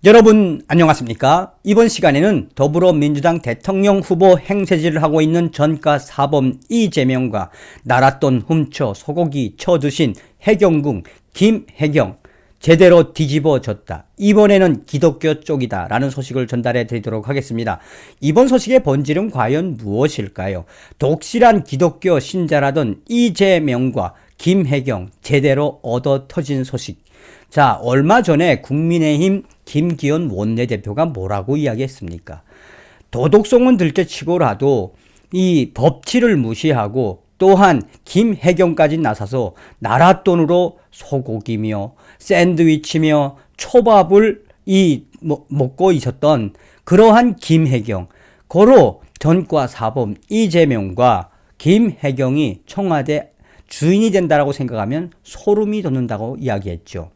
여러분 안녕하십니까? 이번 시간에는 더불어민주당 대통령 후보 행세질을 하고 있는 전과 사범 이재명과 나랏돈 훔쳐 소고기 쳐드신 해경궁 김해경 제대로 뒤집어졌다. 이번에는 기독교 쪽이다 라는 소식을 전달해 드리도록 하겠습니다. 이번 소식의 본질은 과연 무엇일까요? 독실한 기독교 신자라던 이재명과 김해경 제대로 얻어 터진 소식. 자, 얼마 전에 국민의힘 김기현 원내대표가 뭐라고 이야기했습니까? 도덕성은 들깨치고라도 이 법치를 무시하고 또한 김해경까지 나서서 나랏돈으로 소고기며 샌드위치며 초밥을 먹고 있었던 그러한 김해경, 고로 전과 사범 이재명과 김해경이 청와대 주인이 된다라고 생각하면 소름이 돋는다고 이야기했죠.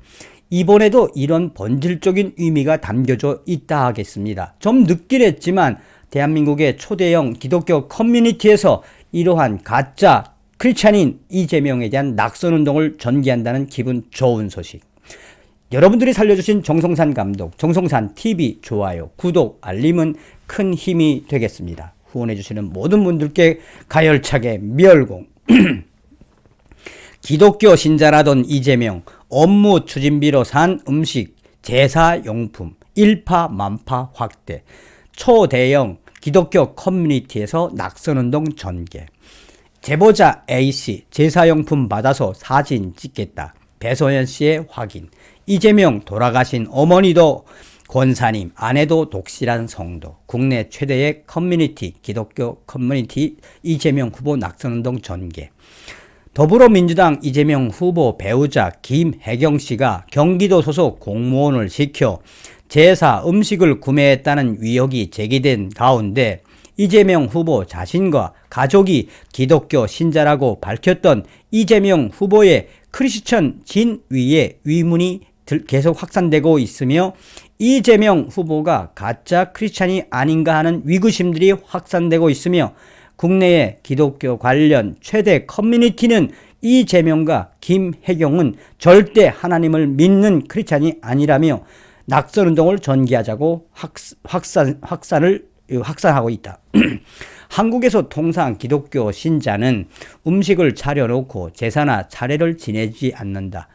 이번에도 이런 본질적인 의미가 담겨져 있다 하겠습니다. 좀 늦긴 했지만 대한민국의 초대형 기독교 커뮤니티에서 이러한 가짜 크리스찬인 이재명에 대한 낙선운동을 전개한다는 기분 좋은 소식. 여러분들이 살려주신 정성산 감독, 정성산 TV 좋아요, 구독, 알림은 큰 힘이 되겠습니다. 후원해주시는 모든 분들께 가열차게 멸공. 기독교 신자라던 이재명, 업무 추진비로 산 음식, 제사용품, 일파만파 확대, 초대형 기독교 커뮤니티에서 낙선운동 전개, 제보자 A씨 제사용품 받아서 사진 찍겠다, 배소연 씨의 확인, 이재명 돌아가신 어머니도 권사님, 아내도 독실한 성도, 국내 최대의 커뮤니티, 기독교 커뮤니티 이재명 후보 낙선운동 전개, 더불어민주당 이재명 후보 배우자 김해경 씨가 경기도 소속 공무원을 시켜 제사 음식을 구매했다는 의혹이 제기된 가운데 이재명 후보 자신과 가족이 기독교 신자라고 밝혔던 이재명 후보의 크리스천 진위의 의문이 계속 확산되고 있으며 이재명 후보가 가짜 크리스찬이 아닌가 하는 위구심들이 확산되고 있으며 국내의 기독교 관련 최대 커뮤니티는 이재명과 김해경은 절대 하나님을 믿는 크리스찬이 아니라며 낙선운동을 전개하자고 확산하고 있다. 한국에서 통상 기독교 신자는 음식을 차려놓고 제사나 차례를 지내지 않는다.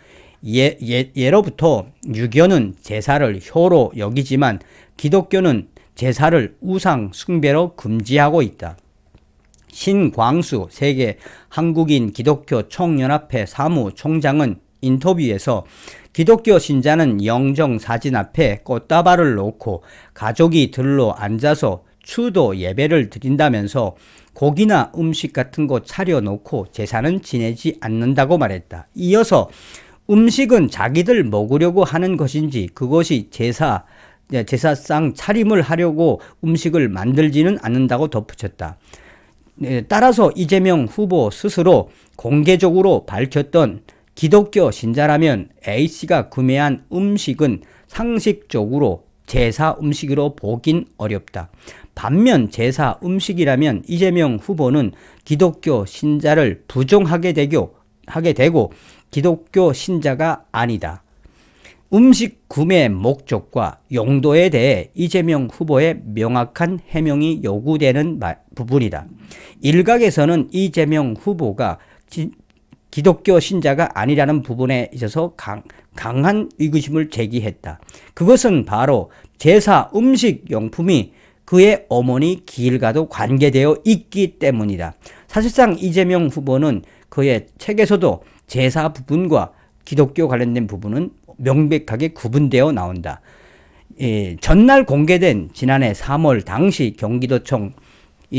예로부터 유교는 제사를 효로 여기지만 기독교는 제사를 우상 숭배로 금지하고 있다. 신광수 세계 한국인 기독교 총연합회 사무총장은 인터뷰에서 기독교 신자는 영정 사진 앞에 꽃다발을 놓고 가족이 들러 앉아서 추도 예배를 드린다면서 고기나 음식 같은 거 차려놓고 제사는 지내지 않는다고 말했다. 이어서 음식은 자기들 먹으려고 하는 것인지 그것이 제사상 차림을 하려고 음식을 만들지는 않는다고 덧붙였다. 따라서 이재명 후보 스스로 공개적으로 밝혔던 기독교 신자라면 A씨가 구매한 음식은 상식적으로 제사 음식으로 보긴 어렵다. 반면 제사 음식이라면 이재명 후보는 기독교 신자를 부정하게 되고 기독교 신자가 아니다. 음식 구매 목적과 용도에 대해 이재명 후보의 명확한 해명이 요구되는 부분이다. 일각에서는 이재명 후보가 기독교 신자가 아니라는 부분에 있어서 강한 의구심을 제기했다. 그것은 바로 제사 음식 용품이 그의 어머니 기일과도 관계되어 있기 때문이다. 사실상 이재명 후보는 그의 책에서도 제사 부분과 기독교 관련된 부분은 명백하게 구분되어 나온다. 전날 공개된 지난해 3월 당시 경기도청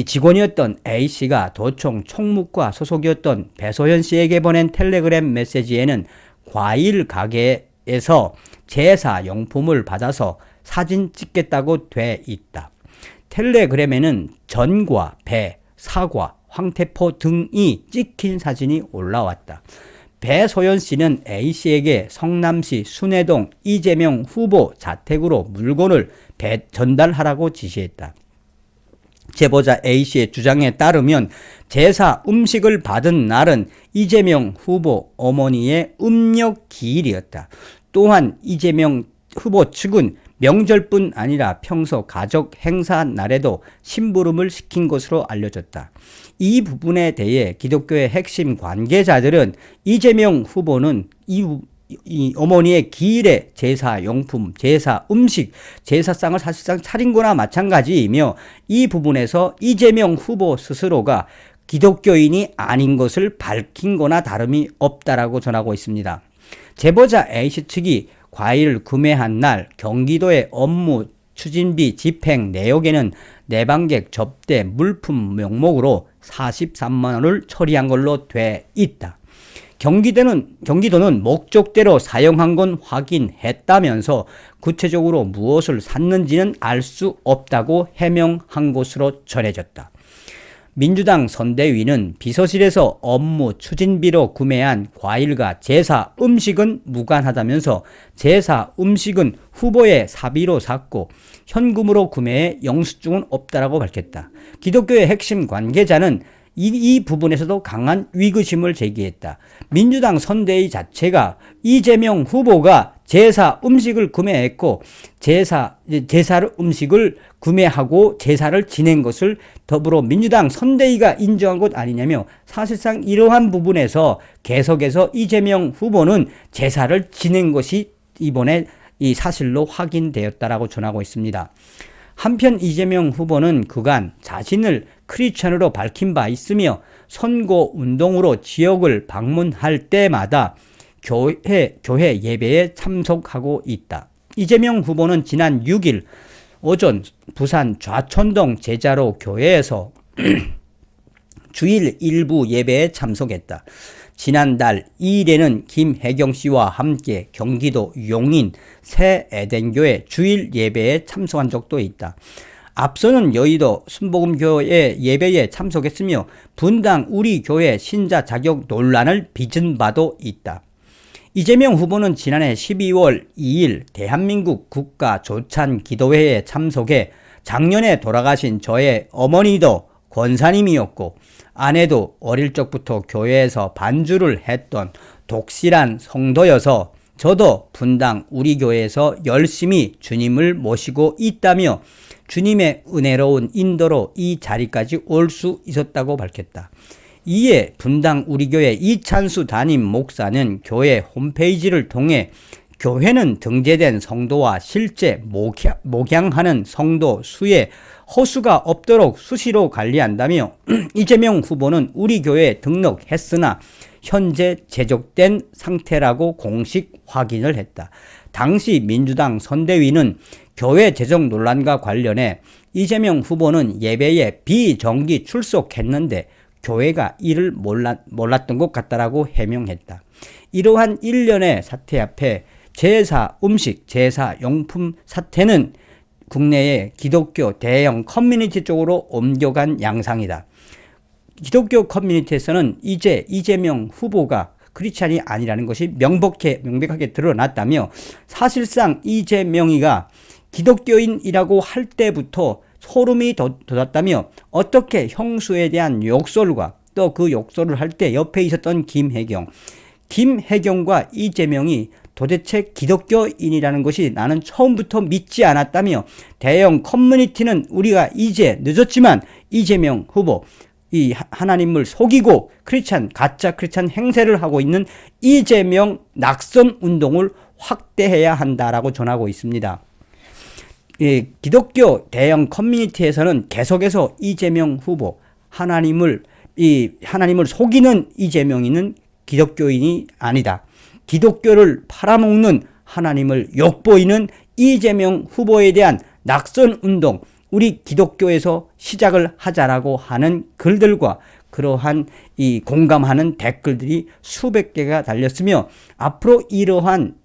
직원이었던 A씨가 도청 총무과 소속이었던 배소연 씨에게 보낸 텔레그램 메시지에는 과일 가게에서 제사 용품을 받아서 사진 찍겠다고 돼 있다. 텔레그램에는 전과 배, 사과, 황태포 등이 찍힌 사진이 올라왔다. 배소연 씨는 A씨에게 성남시 순회동 이재명 후보 자택으로 물건을 전달하라고 지시했다. 제보자 A씨의 주장에 따르면 제사 음식을 받은 날은 이재명 후보 어머니의 음력 기일이었다. 또한 이재명 후보 측은 명절뿐 아니라 평소 가족 행사 날에도 심부름을 시킨 것으로 알려졌다. 이 부분에 대해 기독교의 핵심 관계자들은 이재명 후보는 이 어머니의 기일의 제사 용품, 제사 음식, 제사상을 사실상 차린 거나 마찬가지이며 이 부분에서 이재명 후보 스스로가 기독교인이 아닌 것을 밝힌 거나 다름이 없다라고 전하고 있습니다. 제보자 A씨 측이 과일을 구매한 날 경기도의 업무 추진비 집행 내역에는 내방객 접대 물품 명목으로 43만 원을 처리한 걸로 돼 있다. 경기도는 목적대로 사용한 건 확인했다면서 구체적으로 무엇을 샀는지는 알 수 없다고 해명한 것으로 전해졌다. 민주당 선대위는 비서실에서 업무 추진비로 구매한 과일과 제사 음식은 무관하다면서 제사 음식은 후보의 사비로 샀고 현금으로 구매해 영수증은 없다라고 밝혔다. 기독교의 핵심 관계자는 이 부분에서도 강한 위기심을 제기했다. 민주당 선대위 자체가 이재명 후보가 제사 음식을 구매했고 제사 음식을 구매하고 제사를 지낸 것을 더불어민주당 선대위가 인정한 것 아니냐며 사실상 이러한 부분에서 계속해서 이재명 후보는 제사를 지낸 것이 이번에 이 사실로 확인되었다라고 전하고 있습니다. 한편 이재명 후보는 그간 자신을 크리스찬으로 밝힌 바 있으며 선거 운동으로 지역을 방문할 때마다 교회 예배에 참석하고 있다. 이재명 후보는 지난 6일 오전 부산 좌천동 제자로 교회에서 주일 일부 예배에 참석했다. 지난달 2일에는 김혜경 씨와 함께 경기도 용인 새 에덴교회 주일 예배에 참석한 적도 있다. 앞서는 여의도 순복음교회 예배에 참석했으며 분당 우리 교회 신자 자격 논란을 빚은 바도 있다. 이재명 후보는 지난해 12월 2일 대한민국 국가조찬기도회에 참석해 작년에 돌아가신 저의 어머니도 권사님이었고 아내도 어릴 적부터 교회에서 반주를 했던 독실한 성도여서 저도 분당 우리 교회에서 열심히 주님을 모시고 있다며 주님의 은혜로운 인도로 이 자리까지 올 수 있었다고 밝혔다. 이에 분당 우리 교회 이찬수 담임 목사는 교회 홈페이지를 통해 교회는 등재된 성도와 실제 목양하는 성도 수에 허수가 없도록 수시로 관리한다며 이재명 후보는 우리 교회에 등록했으나 현재 제적된 상태라고 공식 확인을 했다. 당시 민주당 선대위는 교회 재정 논란과 관련해 이재명 후보는 예배에 비정기 출석했는데 교회가 이를 몰랐던 것 같다라고 해명했다. 이러한 일련의 사태 앞에 제사 음식, 제사 용품 사태는 국내의 기독교 대형 커뮤니티 쪽으로 옮겨간 양상이다. 기독교 커뮤니티에서는 이제 이재명 후보가 크리스찬이 아니라는 것이 명백하게 드러났다며 사실상 이재명이가 기독교인이라고 할 때부터 소름이 돋았다며 어떻게 형수에 대한 욕설과 또 그 욕설을 할 때 옆에 있었던 김혜경과 이재명이 도대체 기독교인이라는 것이 나는 처음부터 믿지 않았다며 대형 커뮤니티는 우리가 이제 늦었지만 이재명 후보 이 하나님을 속이고 가짜 크리스찬 행세를 하고 있는 이재명 낙선 운동을 확대해야 한다라고 전하고 있습니다. 기독교 대형 커뮤니티에서는 계속해서 이재명 후보 하나님을 속이는 이재명이는 기독교인이 아니다. 기독교를 팔아먹는 하나님을 욕보이는 이재명 후보에 대한 낙선 운동 우리 기독교에서 시작을 하자라고 하는 글들과 그러한 이 공감하는 댓글들이 수백 개가 달렸으며 앞으로 이러한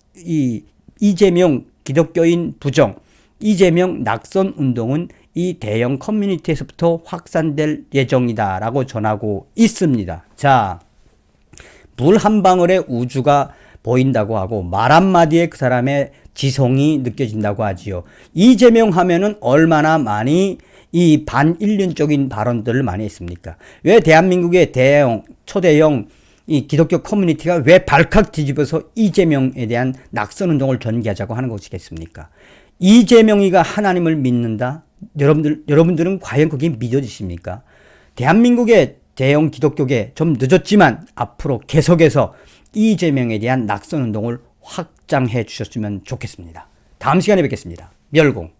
이재명 기독교인 부정 이재명 낙선 운동은 이 대형 커뮤니티에서부터 확산될 예정이다라고 전하고 있습니다. 자, 물 한 방울에 우주가 보인다고 하고 말 한마디에 그 사람의 지성이 느껴진다고 하지요. 이재명 하면은 얼마나 많이 이 반인륜적인 발언들을 많이 했습니까? 왜 대한민국의 초대형 이 기독교 커뮤니티가 왜 발칵 뒤집어서 이재명에 대한 낙선 운동을 전개하자고 하는 것이겠습니까? 이재명이가 하나님을 믿는다? 여러분들은 과연 그게 믿어지십니까? 대한민국의 대형 기독교계 좀 늦었지만 앞으로 계속해서 이재명에 대한 낙선운동을 확장해 주셨으면 좋겠습니다. 다음 시간에 뵙겠습니다. 멸공.